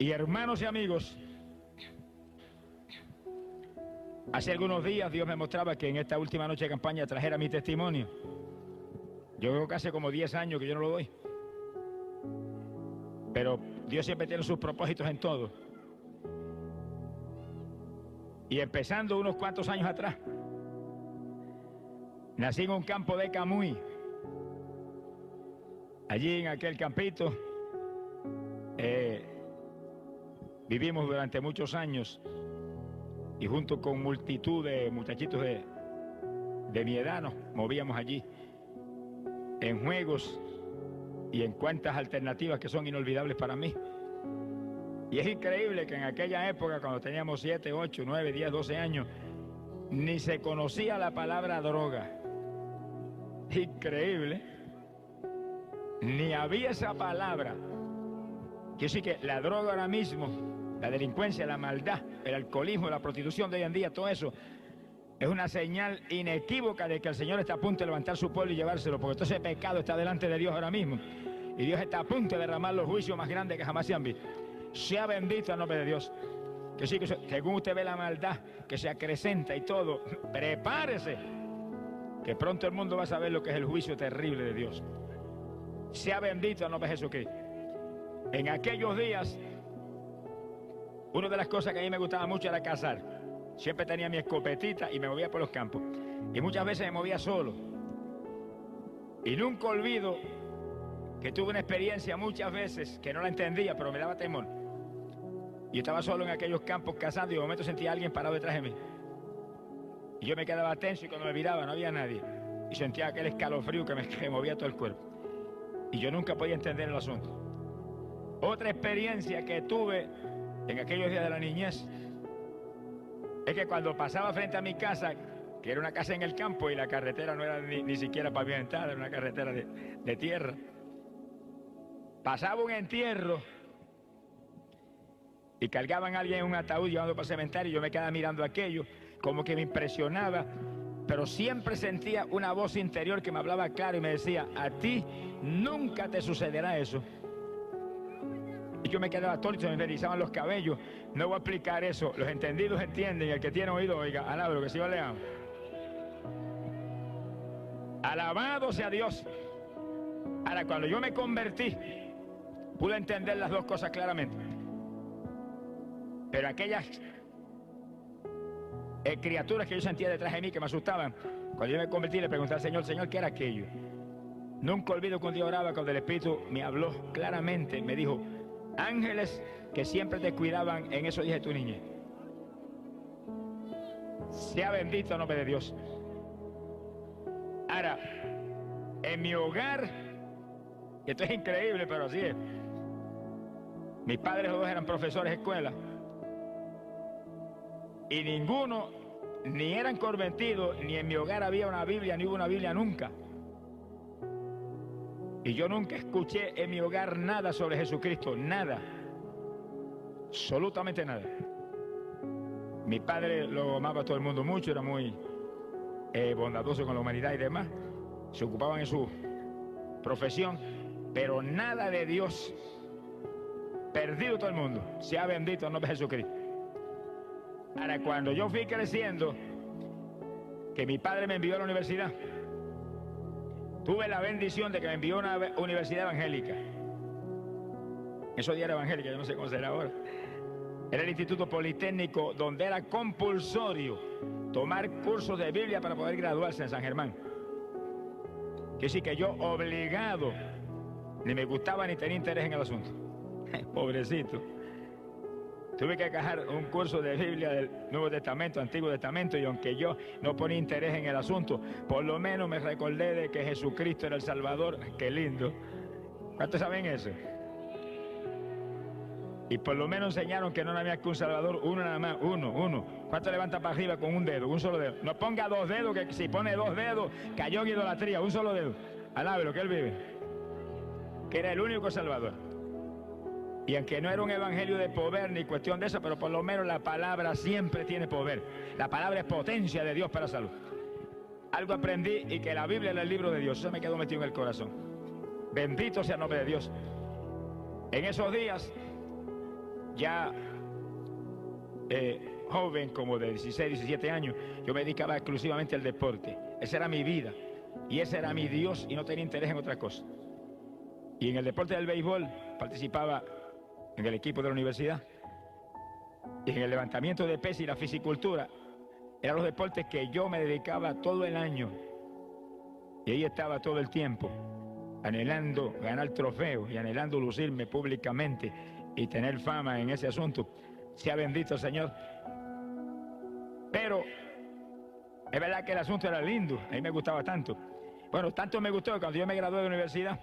Y hermanos y amigos, hace algunos días Dios me mostraba que en esta última noche de campaña trajera mi testimonio. Yo creo que hace como 10 años que yo no lo doy. Pero Dios siempre tiene sus propósitos en todo. Y empezando unos cuantos años atrás, nací en un campo de Camuy. Allí en aquel campito vivimos durante muchos años y junto con multitud de muchachitos de mi edad nos movíamos allí en juegos y en cuantas alternativas que son inolvidables para mí. Y es increíble que en aquella época, cuando teníamos 7, 8, 9, 10, 12 años, ni se conocía la palabra droga. Increíble. Ni había esa palabra. Yo sí que la droga ahora mismo, la delincuencia, la maldad, el alcoholismo, la prostitución de hoy en día, todo eso es una señal inequívoca de que el Señor está a punto de levantar su pueblo y llevárselo, porque todo ese pecado está delante de Dios ahora mismo. Y Dios está a punto de derramar los juicios más grandes que jamás se han visto. Sea bendito el nombre de Dios. Que sí, que según usted ve la maldad que se acrecenta y todo, prepárese, que pronto el mundo va a saber lo que es el juicio terrible de Dios. Sea bendito el nombre de Jesucristo. En aquellos días, una de las cosas que a mí me gustaba mucho era cazar. Siempre tenía mi escopetita y me movía por los campos. Y muchas veces me movía solo. Y nunca olvido que tuve una experiencia muchas veces que no la entendía, pero me daba temor. Y estaba solo en aquellos campos cazando y de momento sentía a alguien parado detrás de mí. Y yo me quedaba tenso y cuando me miraba no había nadie. Y sentía aquel escalofrío que me movía todo el cuerpo. Y yo nunca podía entender el asunto. Otra experiencia que tuve en aquellos días de la niñez es que cuando pasaba frente a mi casa, que era una casa en el campo y la carretera no era ni siquiera pavimentada, era una carretera de tierra, pasaba un entierro y cargaban a alguien en un ataúd llevando para el cementerio y yo me quedaba mirando aquello, como que me impresionaba, pero siempre sentía una voz interior que me hablaba claro y me decía: a ti nunca te sucederá eso. Y yo me quedaba atónito, me erizaban los cabellos. No voy a explicar eso, los entendidos entienden, y el que tiene oído, oiga, alabado, que sí lo leamos. Alabado sea Dios. Ahora, cuando yo me convertí, pude entender las dos cosas claramente. Pero aquellas criaturas que yo sentía detrás de mí que me asustaban, cuando yo me convertí le pregunté al Señor: Señor, ¿qué era aquello? Nunca olvido cuando yo oraba, cuando el Espíritu me habló claramente, me dijo: ángeles que siempre te cuidaban en esos días de tu niñez. Sea bendito el nombre de Dios. Ahora, en mi hogar, y esto es increíble, pero así es, mis padres los dos eran profesores de escuela y ninguno ni eran convertidos, ni en mi hogar había una Biblia, ni hubo una Biblia nunca. Y yo nunca escuché en mi hogar nada sobre Jesucristo, nada, absolutamente nada. Mi padre lo amaba a todo el mundo mucho, era muy bondadoso con la humanidad y demás, se ocupaban en su profesión, pero nada de Dios. Perdido todo el mundo. Sea bendito el nombre de Jesucristo. Ahora, cuando yo fui creciendo, que mi padre me envió a la universidad, tuve la bendición de que me envió a una universidad evangélica. Esos días era evangélica, yo no sé cómo será ahora. Era el Instituto Politécnico, donde era compulsorio tomar cursos de Biblia para poder graduarse en San Germán. Que sí, que yo obligado, ni me gustaba ni tenía interés en el asunto. Pobrecito. Tuve que agarrar un curso de Biblia del Nuevo Testamento, Antiguo Testamento, y aunque yo no ponía interés en el asunto, por lo menos me recordé de que Jesucristo era el Salvador. ¡Qué lindo! ¿Cuántos saben eso? Y por lo menos enseñaron que no había que un Salvador, uno nada más, uno. ¿Cuánto levanta para arriba con un dedo, un solo dedo? No ponga dos dedos, que si pone dos dedos, cayó en idolatría, un solo dedo. Alábelo, que Él vive. Que era el único Salvador. Y aunque no era un evangelio de poder ni cuestión de eso, pero por lo menos la palabra siempre tiene poder. La palabra es potencia de Dios para salud. Algo aprendí, y que la Biblia era el libro de Dios. Eso me quedó metido en el corazón. Bendito sea el nombre de Dios. En esos días, ya joven, como de 16, 17 años, yo me dedicaba exclusivamente al deporte. Esa era mi vida y ese era mi Dios y no tenía interés en otra cosa. Y en el deporte del béisbol participaba en el equipo de la universidad. Y en el levantamiento de pesas y la fisicultura eran los deportes que yo me dedicaba todo el año. Y ahí estaba todo el tiempo, anhelando ganar trofeos y anhelando lucirme públicamente y tener fama en ese asunto. Sea bendito el Señor. Pero es verdad que el asunto era lindo, a mí me gustaba tanto. Bueno, tanto me gustó que cuando yo me gradué de la universidad,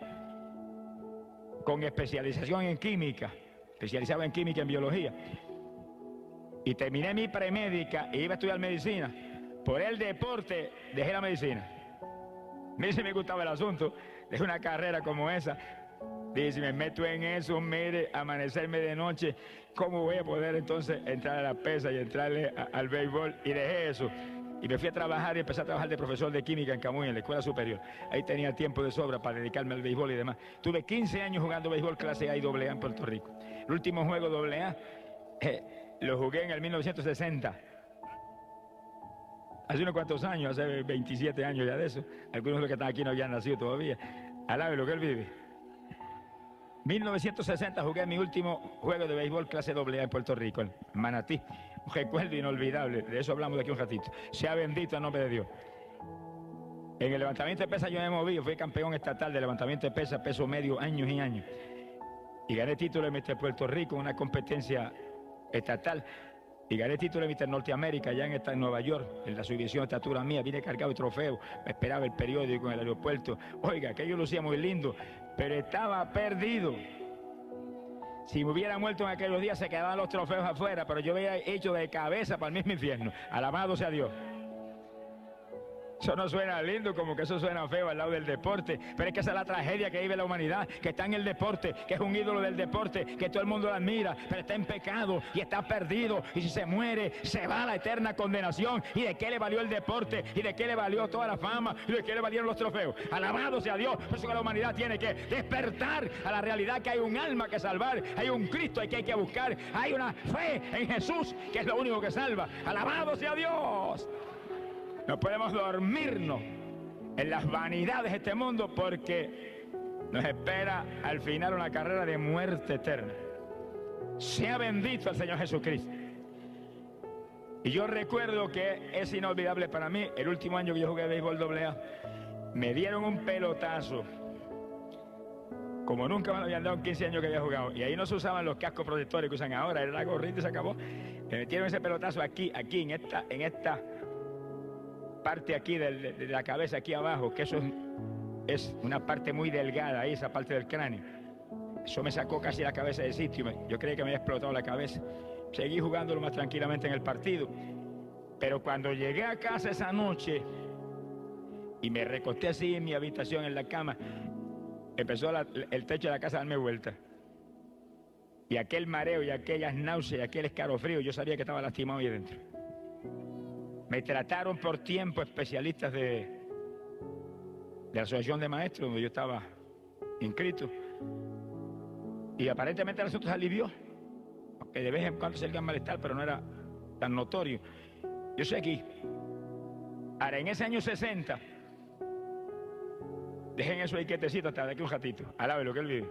con especialización en química, especializado en química y en biología, y terminé mi premédica e iba a estudiar medicina, por el deporte dejé la medicina. Mire si me gustaba el asunto, dejé una carrera como esa. Dije, si me meto en eso, mire, amanecerme de noche, ¿cómo voy a poder entonces entrar a la pesa y entrarle al béisbol? Y dejé eso. Y me fui a trabajar y empecé a trabajar de profesor de química en Camuy, en la escuela superior. Ahí tenía tiempo de sobra para dedicarme al béisbol y demás. Tuve 15 años jugando béisbol clase A y AA en Puerto Rico. El último juego AA lo jugué en el 1960. Hace unos cuantos años, hace 27 años ya de eso. Algunos de los que están aquí no habían nacido todavía. Alabe lo que él vive. 1960 jugué mi último juego de béisbol clase AA en Puerto Rico, en Manatí. Un recuerdo inolvidable, de eso hablamos de aquí un ratito. Sea bendito el nombre de Dios. En el levantamiento de pesas yo me moví, fui campeón estatal de levantamiento de pesas, peso medio, años y años. Y gané título de Mister Puerto Rico en una competencia estatal. Y gané título de Mister Norteamérica allá en Nueva York, en la subdivisión de estatura mía. Vine cargado de trofeos, me esperaba el periódico en el aeropuerto. Oiga, aquello lucía muy lindo, pero estaba perdido. Si me hubiera muerto en aquellos días se quedaban los trofeos afuera, pero yo había hecho de cabeza para el mismo infierno. Alabado sea Dios. Eso no suena lindo, como que eso suena feo al lado del deporte, pero es que esa es la tragedia que vive la humanidad, que está en el deporte, que es un ídolo del deporte, que todo el mundo lo admira, pero está en pecado y está perdido, y si se muere, se va a la eterna condenación. ¿Y de qué le valió el deporte? ¿Y de qué le valió toda la fama? ¿Y de qué le valieron los trofeos? Alabado sea Dios. Por eso que la humanidad tiene que despertar a la realidad que hay un alma que salvar, hay un Cristo que hay que buscar, hay una fe en Jesús que es lo único que salva. Alabado sea Dios. No podemos dormirnos en las vanidades de este mundo porque nos espera al final una carrera de muerte eterna. Sea bendito el Señor Jesucristo. Y yo recuerdo que es inolvidable para mí, el último año que yo jugué béisbol AA, me dieron un pelotazo como nunca me lo habían dado en 15 años que había jugado. Y ahí no se usaban los cascos protectores que usan ahora, era la gorrita y se acabó. Me metieron ese pelotazo aquí, en esta parte aquí de la cabeza, aquí abajo, que eso es una parte muy delgada ahí, esa parte del cráneo. Eso me sacó casi la cabeza del sitio, yo creía que me había explotado la cabeza. Seguí jugándolo más tranquilamente en el partido, pero cuando llegué a casa esa noche y me recosté así en mi habitación, en la cama, empezó el techo de la casa a darme vuelta. Y aquel mareo y aquellas náuseas y aquel escalofrío, yo sabía que estaba lastimado ahí dentro. Me trataron por tiempo especialistas de la Asociación de Maestros, donde yo estaba inscrito. Y aparentemente el asunto se alivió. Aunque de vez en cuando se el malestar, pero no era tan notorio. Yo sé aquí. Ahora, en ese año 60, dejen eso ahí quietecito hasta de aquí un ratito. Alabe lo que él vive.